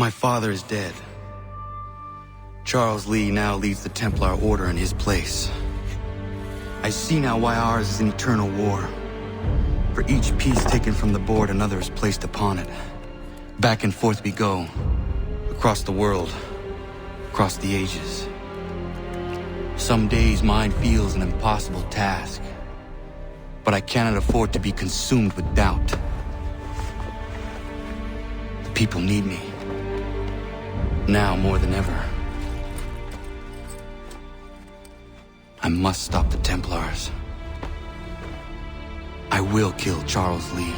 My father is dead. Charles Lee now leads the Templar Order in his place. I see now why ours is an eternal war. For each piece taken from the board, another is placed upon it. Back and forth we go, across the world, across the ages. Some days mine feels an impossible task, but I cannot afford to be consumed with doubt. The people need me, now more than ever. I must stop the Templars. I will kill Charles Lee.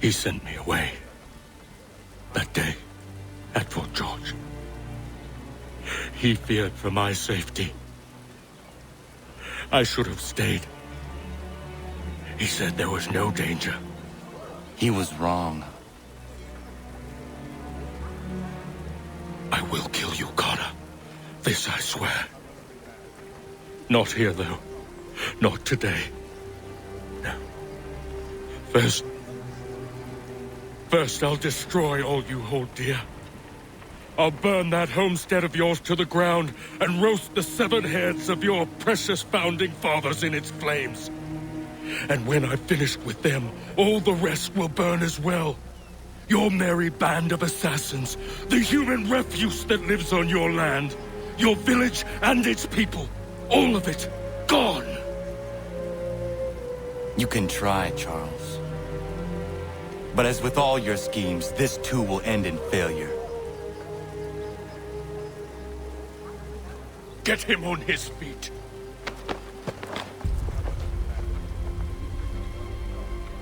He sent me away. That day, at Fort George. He feared for my safety. I should have stayed. He said there was no danger. He was wrong. I will kill you, Connor. This I swear. Not here, though. Not today. No. First I'll destroy all you hold dear. I'll burn that homestead of yours to the ground and roast the severed heads of your precious founding fathers in its flames. And when I've finished with them, all the rest will burn as well. Your merry band of assassins, the human refuse that lives on your land, your village and its people, all of it, gone. You can try, Charles. But as with all your schemes, this too will end in failure. Get him on his feet.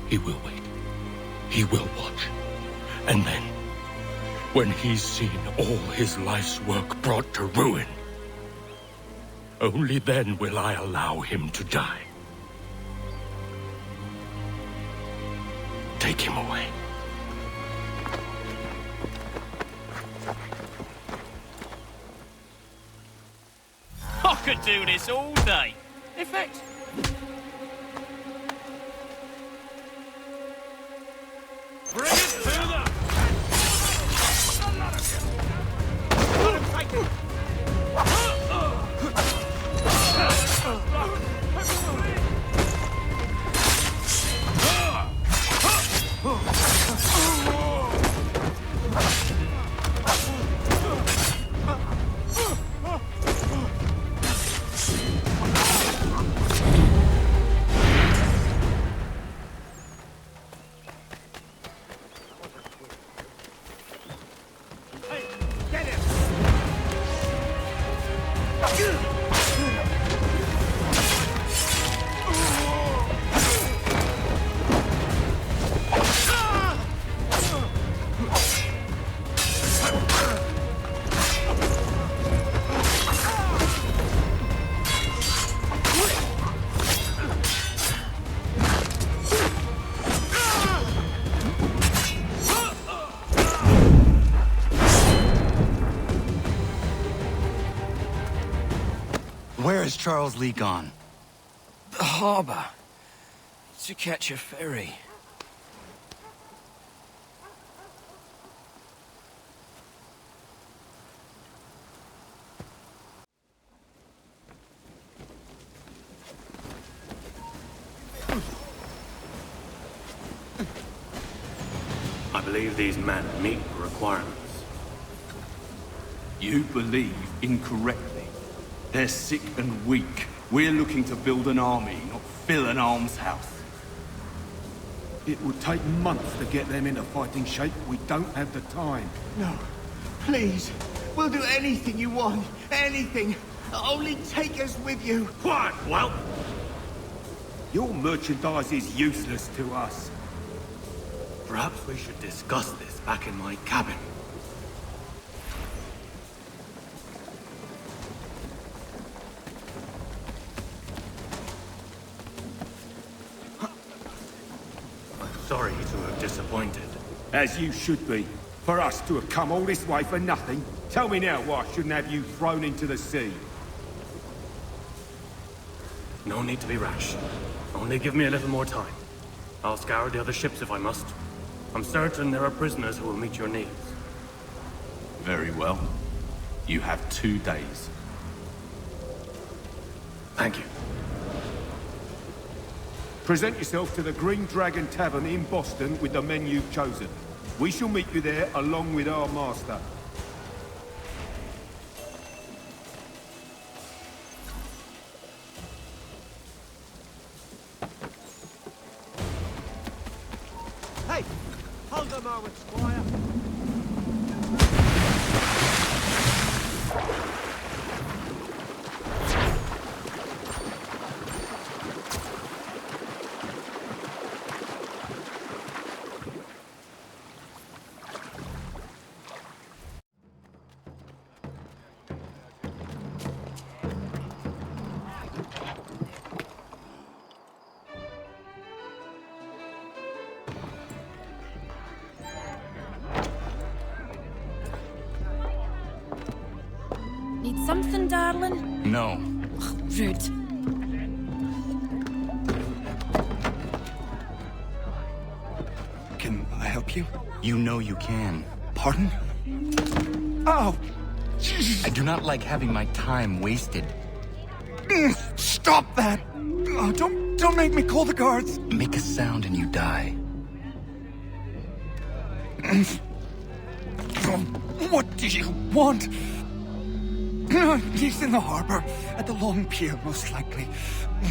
He will wait. He will watch. And then, when he's seen all his life's work brought to ruin, only then will I allow him to die. Take him away. I could do this all day. In fact... Bring it to them! Let him take it! Where is Charles Lee gone? The harbor. To catch a ferry. I believe these men meet the requirements. You believe incorrectly. They're sick and weak. We're looking to build an army, not fill an almshouse. It would take months to get them into fighting shape. We don't have the time. No. Please. We'll do anything you want. Anything. Only take us with you. Quiet, whelp! Your merchandise is useless to us. Perhaps we should discuss this back in my cabin. to have disappointed. As you should be. For us to have come all this way for nothing. Tell me now why I shouldn't have you thrown into the sea. No need to be rash. Only give me a little more time. I'll scour the other ships if I must. I'm certain there are prisoners who will meet your needs. Very well. You have 2 days. Thank you. Present yourself to the Green Dragon Tavern in Boston with the men you've chosen. We shall meet you there along with our master. Hey! Hold a moment, Squire. Need something, darling? No. Rude. Can I help you? You know you can. Pardon? Oh! I do not like having my time wasted. Stop that! Oh, don't make me call the guards. Make a sound and you die. What do you want? He's in the harbor, at the long pier, most likely.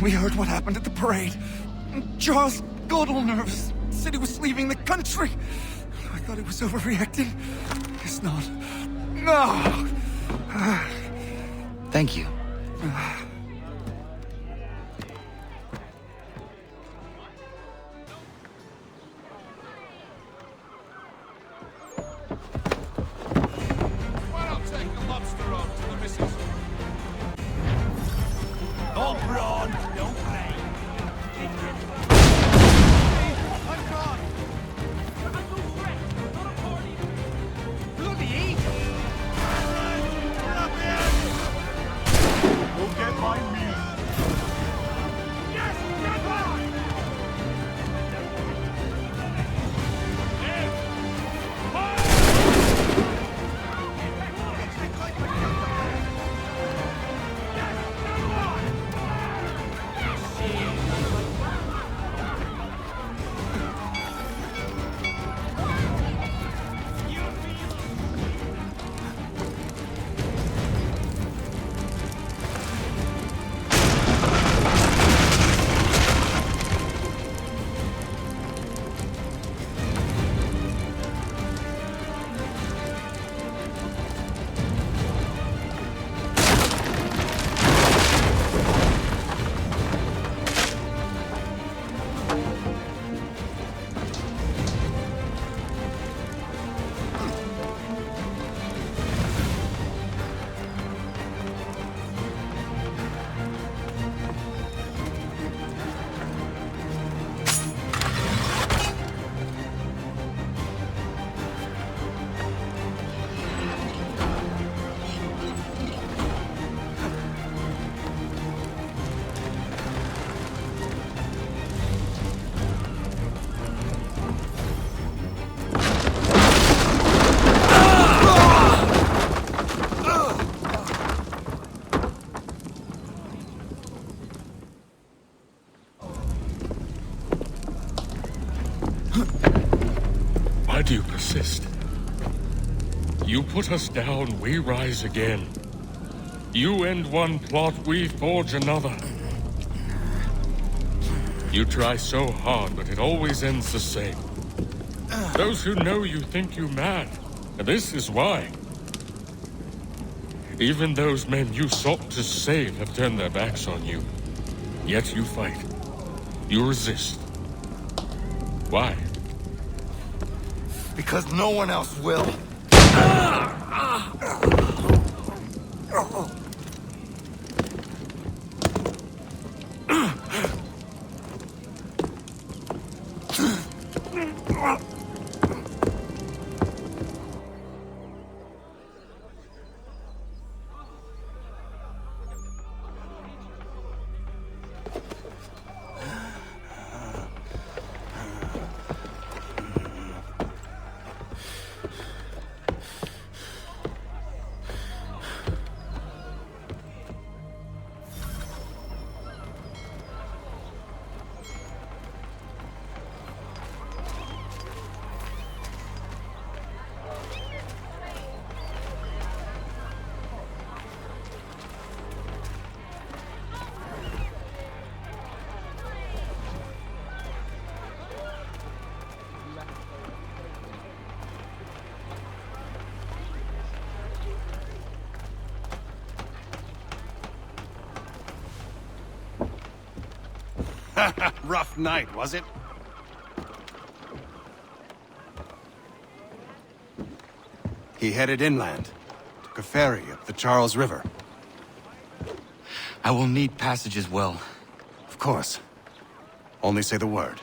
We heard what happened at the parade. Charles got all nervous, said he was leaving the country. I thought he was overreacting. Guess not. No! Thank you. Why not take a lobster roll to the missus? All brawn, no play. I'm gone! Bloody eat! Go get my meat. Why do you persist? You put us down, we rise again. You end one plot, we forge another. You try so hard, but it always ends the same. Those who know you think you mad, and this is why. Even those men you sought to save have turned their backs on you. Yet you fight. You resist. Why? Because no one else will. Rough night, was it? He headed inland. Took a ferry up the Charles River. I will need passage as well. Of course. Only say the word.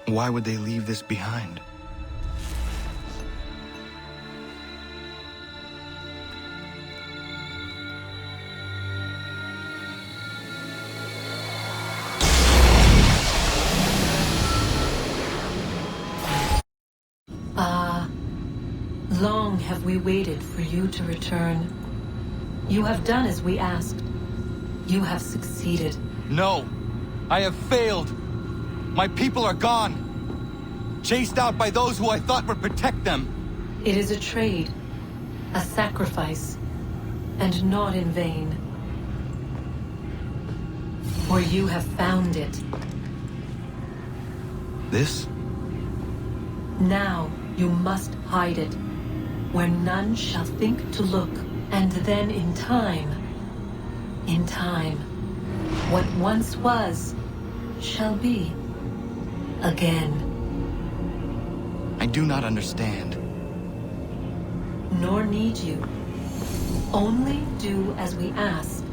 Why would they leave this behind? Long have we waited for you to return. You have done as we asked. You have succeeded. No! I have failed! My people are gone! Chased out by those who I thought would protect them! It is a trade, a sacrifice, and not in vain. For you have found it. This? Now you must hide it, where none shall think to look, and then in time, what once was, shall be again. I do not understand. Nor need you. Only do as we ask.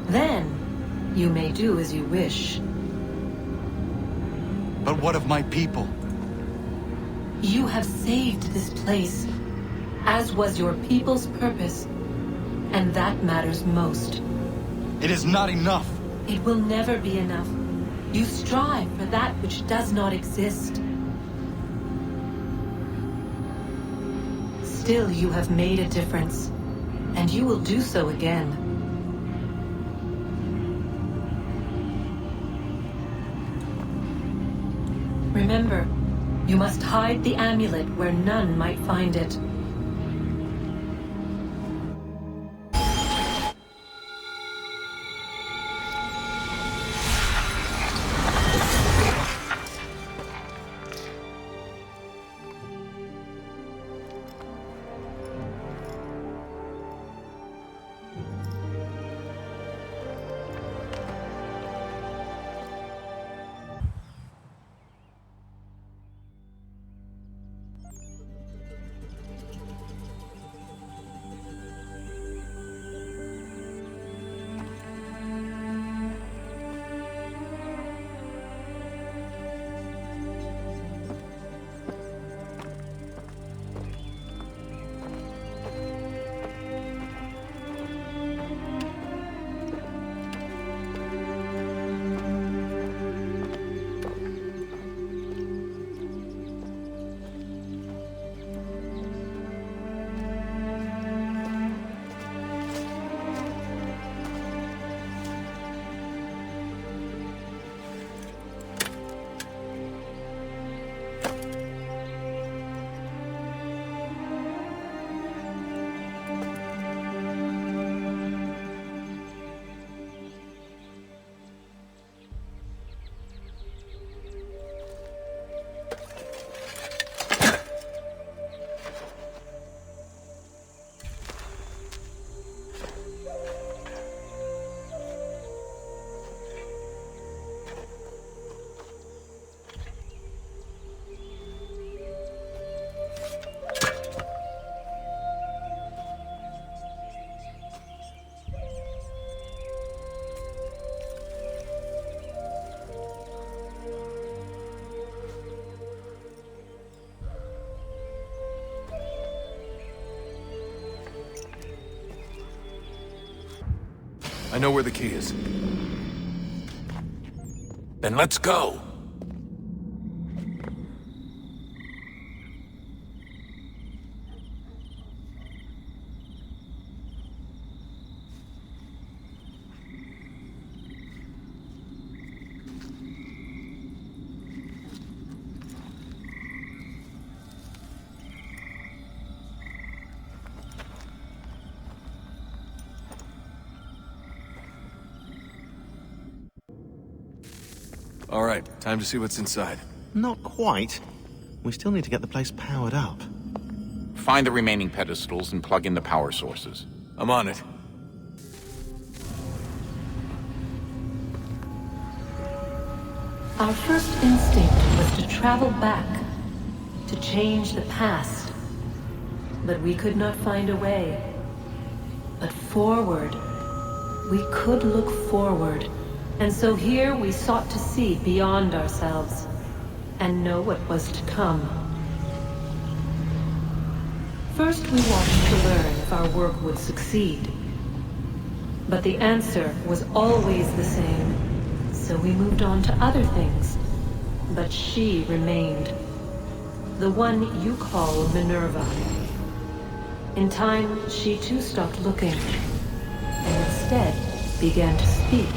Then you may do as you wish. But what of my people? You have saved this place, as was your people's purpose, and that matters most. It is not enough. It will never be enough. You strive for that which does not exist. Still, you have made a difference, and you will do so again. Remember, you must hide the amulet where none might find it. I know where the key is. Then let's go! All right, time to see what's inside. Not quite. We still need to get the place powered up. Find the remaining pedestals and plug in the power sources. I'm on it. Our first instinct was to travel back, to change the past. But we could not find a way. But forward. We could look forward. And so here we sought to see beyond ourselves, and know what was to come. First we watched to learn if our work would succeed. But the answer was always the same, so we moved on to other things. But she remained. The one you call Minerva. In time, she too stopped looking, and instead began to speak.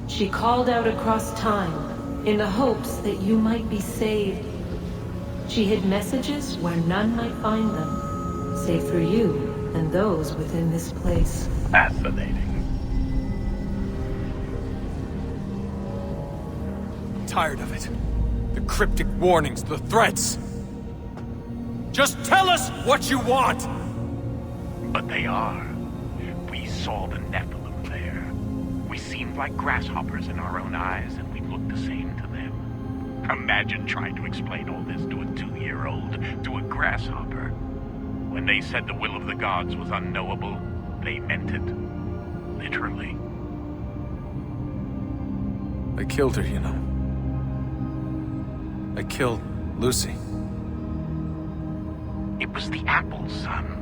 She called out across time, in the hopes that you might be saved. She hid messages where none might find them, save for you and those within this place. Fascinating. Tired of it. The cryptic warnings, the threats. Just tell us what you want! But they are. We saw the Nephilim there. We seemed like grasshoppers in our own eyes, and we looked the same to them. Imagine trying to explain all this to a 2-year-old, to a grasshopper. When they said the will of the gods was unknowable, they meant it. Literally. I killed her, you know. I killed Lucy. It was the apple, son.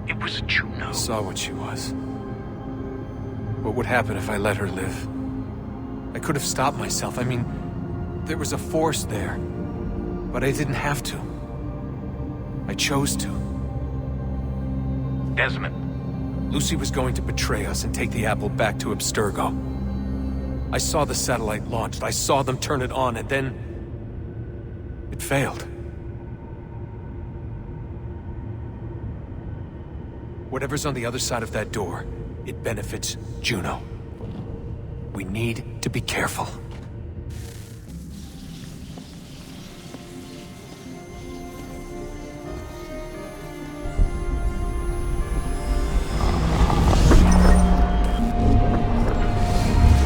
It was Juno. I saw what she was. What would happen if I let her live? I could have stopped myself. I mean, there was a force there. But I didn't have to. I chose to. Desmond. Lucy was going to betray us and take the apple back to Abstergo. I saw the satellite launched. I saw them turn it on, and then... it failed. Whatever's on the other side of that door, it benefits Juno. We need to be careful. I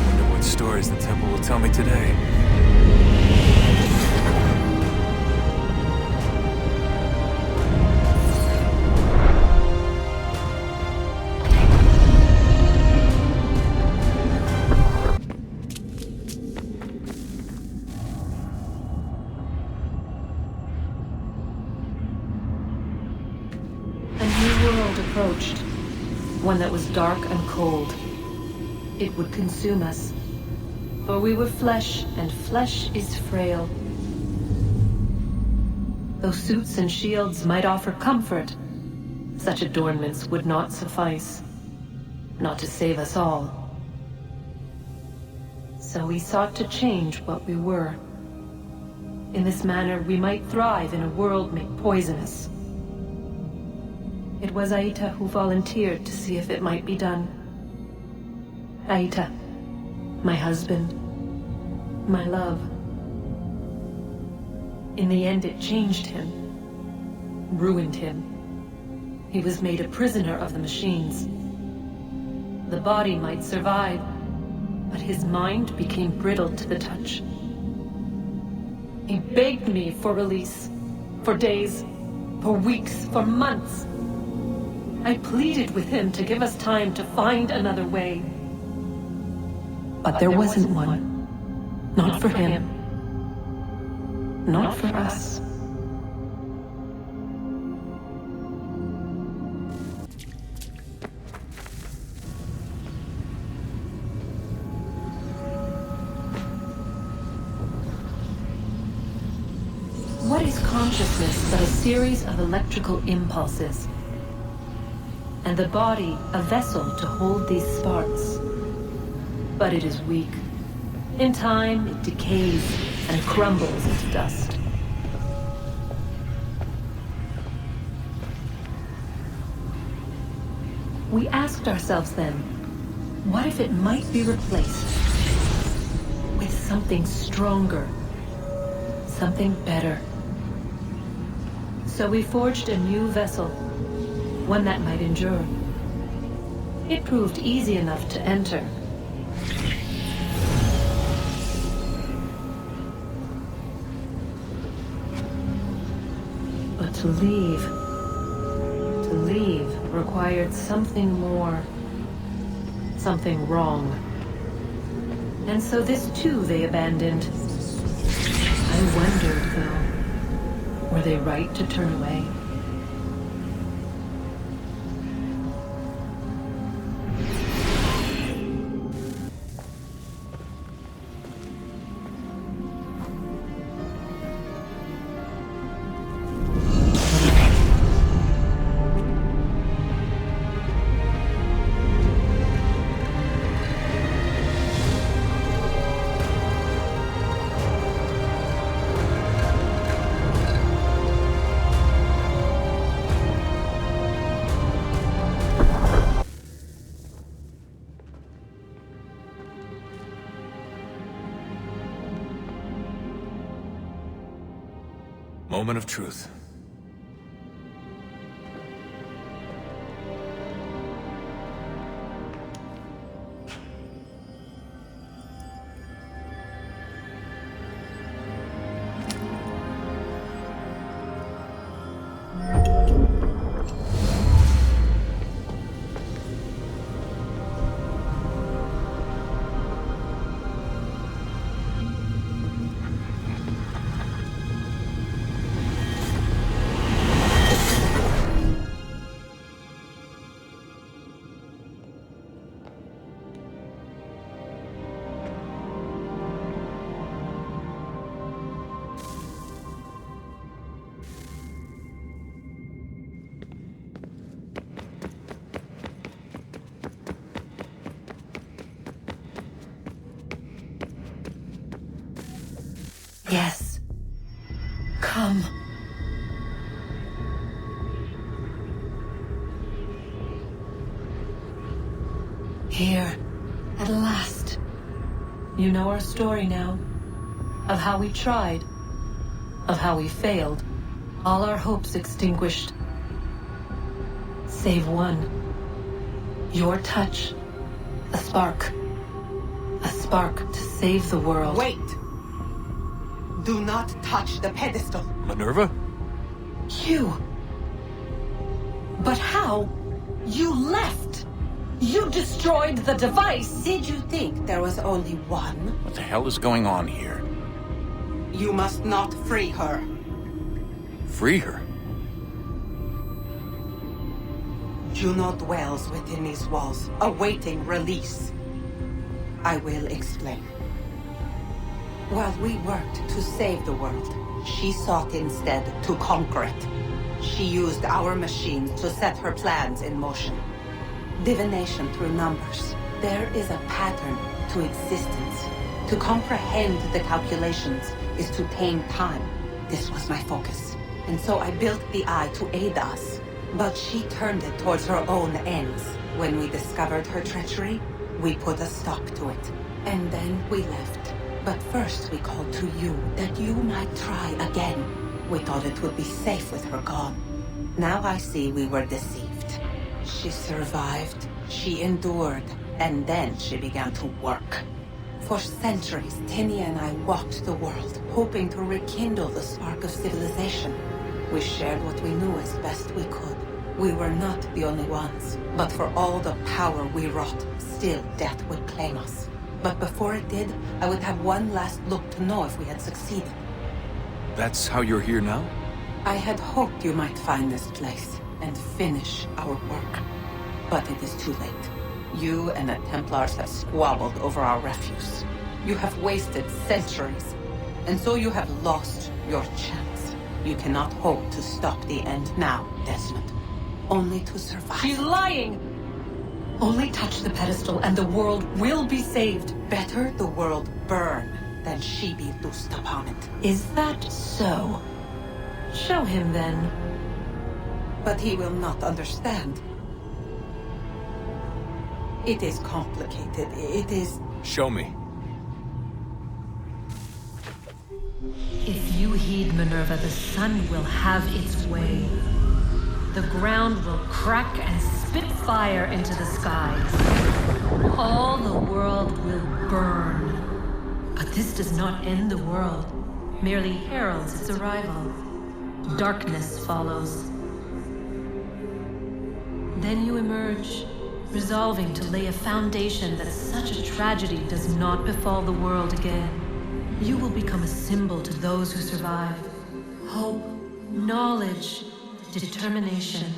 wonder what stories the temple will tell me today. Approached, one that was dark and cold. It would consume us, for we were flesh, and flesh is frail. Though suits and shields might offer comfort, such adornments would not suffice, not to save us all. So we sought to change what we were. In this manner, we might thrive in a world made poisonous. It was Aita who volunteered to see if it might be done. Aita, my husband, my love. In the end, it changed him, ruined him. He was made a prisoner of the machines. The body might survive, but his mind became brittle to the touch. He begged me for release, for days, for weeks, for months. I pleaded with him to give us time to find another way. But there wasn't one. Not for him. Not for us. darkness but a series of electrical impulses. And the body a vessel to hold these sparks. But it is weak. In time, it decays and crumbles into dust. We asked ourselves then, what if it might be replaced with something stronger, something better? So we forged a new vessel, one that might endure. It proved easy enough to enter. But to leave required something more, something wrong. And so this too they abandoned. I wondered, though, were they right to turn away? Moment of truth. Yes. Come. Here, at last. You know our story now. Of how we tried. Of how we failed. All our hopes extinguished. Save one. Your touch. A spark. A spark to save the world. Wait! Do not touch the pedestal. Minerva? You. But how? You left. You destroyed the device. Did you think there was only one? What the hell is going on here? You must not free her. Free her? Juno dwells within these walls, awaiting release. I will explain. While we worked to save the world, she sought instead to conquer it. She used our machines to set her plans in motion. Divination through numbers. There is a pattern to existence. To comprehend the calculations is to tame time. This was my focus. And so I built the eye to aid us. But she turned it towards her own ends. When we discovered her treachery, we put a stop to it. And then we left. But first we called to you, that you might try again. We thought it would be safe with her gone. Now I see we were deceived. She survived, she endured, and then she began to work. For centuries, Tinia and I walked the world, hoping to rekindle the spark of civilization. We shared what we knew as best we could. We were not the only ones, but for all the power we wrought, still death would claim us. But before it did, I would have one last look to know if we had succeeded. That's how you're here now? I had hoped you might find this place and finish our work. But it is too late. You and the Templars have squabbled over our refuse. You have wasted centuries, and so you have lost your chance. You cannot hope to stop the end now, Desmond. Only to survive. She's lying! Only touch the pedestal and the world will be saved. Better the world burn than she be loosed upon it. Is that so? Show him then. But he will not understand. It is complicated. It is... Show me. If you heed Minerva, the sun will have its way. The ground will crack and spit fire into the skies. All the world will burn. But this does not end the world, merely heralds its arrival. Darkness follows. Then you emerge, resolving to lay a foundation that such a tragedy does not befall the world again. You will become a symbol to those who survive. Hope, knowledge, determination.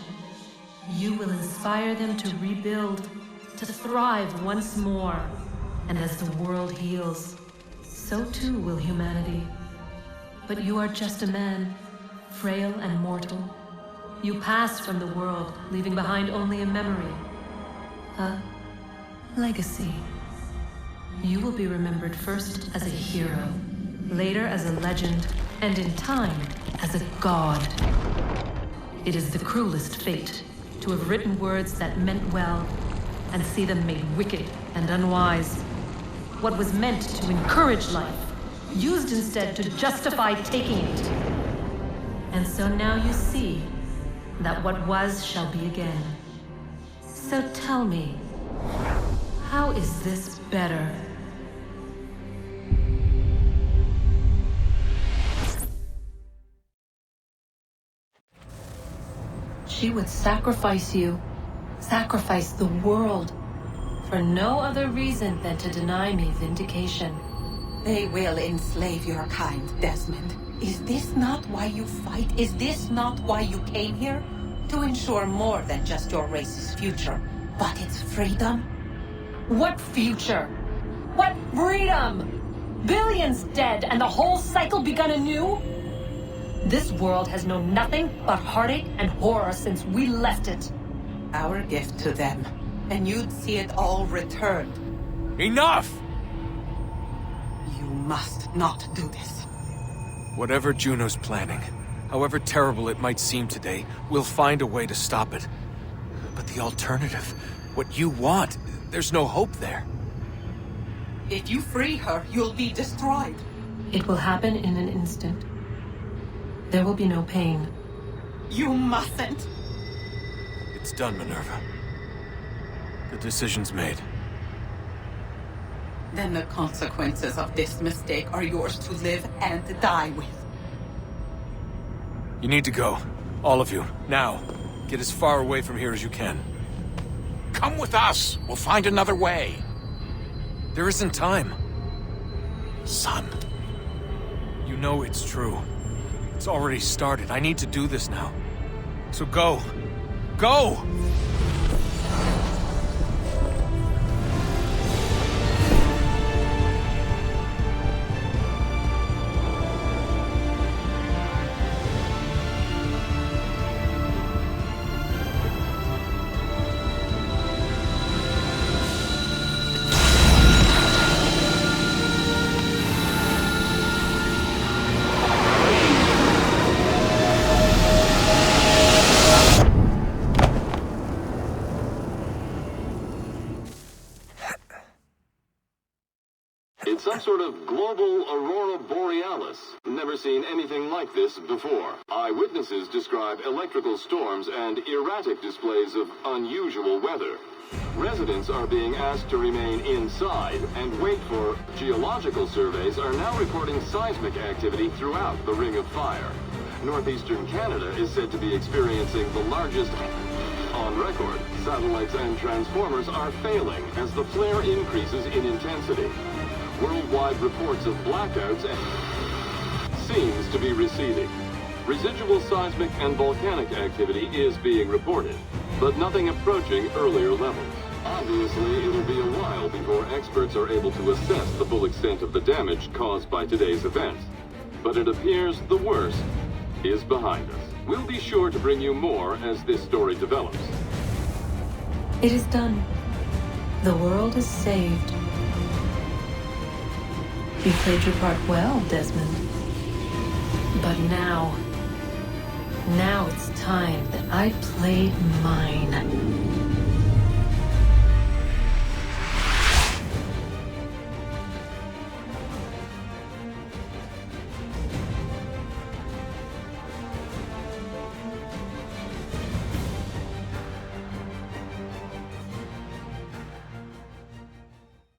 You will inspire them to rebuild, to thrive once more. And as the world heals, so too will humanity. But you are just a man, frail and mortal. You pass from the world, leaving behind only a memory. A legacy. You will be remembered first as a hero, later as a legend, and in time, as a god. It is the cruelest fate, to have written words that meant well, and see them made wicked and unwise. What was meant to encourage life, used instead to justify taking it. And so now you see that what was shall be again. So tell me, how is this better? She would sacrifice you, sacrifice the world, for no other reason than to deny me vindication. They will enslave your kind, Desmond. Is this not why you fight? Is this not why you came here? To ensure more than just your race's future, but its freedom? What future? What freedom? Billions dead and the whole cycle begun anew? This world has known nothing but heartache and horror since we left it. Our gift to them, and you'd see it all returned. Enough! You must not do this. Whatever Juno's planning, however terrible it might seem today, we'll find a way to stop it. But the alternative, what you want, there's no hope there. If you free her, you'll be destroyed. It will happen in an instant. There will be no pain. You mustn't. It's done, Minerva. The decision's made. Then the consequences of this mistake are yours to live and die with. You need to go. All of you. Now. Get as far away from here as you can. Come with us. We'll find another way. There isn't time. Son. You know it's true. It's already started. I need to do this now. So go. Go! It's some sort of global aurora borealis. Never seen anything like this before. Eyewitnesses describe electrical storms and erratic displays of unusual weather. Residents are being asked to remain inside and wait for geological surveys are now reporting seismic activity throughout the Ring of Fire. Northeastern Canada is said to be experiencing the largest on record. Satellites and transformers are failing as the flare increases in intensity. Worldwide reports of blackouts seems to be receding. Residual seismic and volcanic activity is being reported, but nothing approaching earlier levels. Obviously, it'll be a while before experts are able to assess the full extent of the damage caused by today's event. But it appears the worst is behind us. We'll be sure to bring you more as this story develops. It is done. The world is saved. You played your part well, Desmond. But now it's time that I played mine.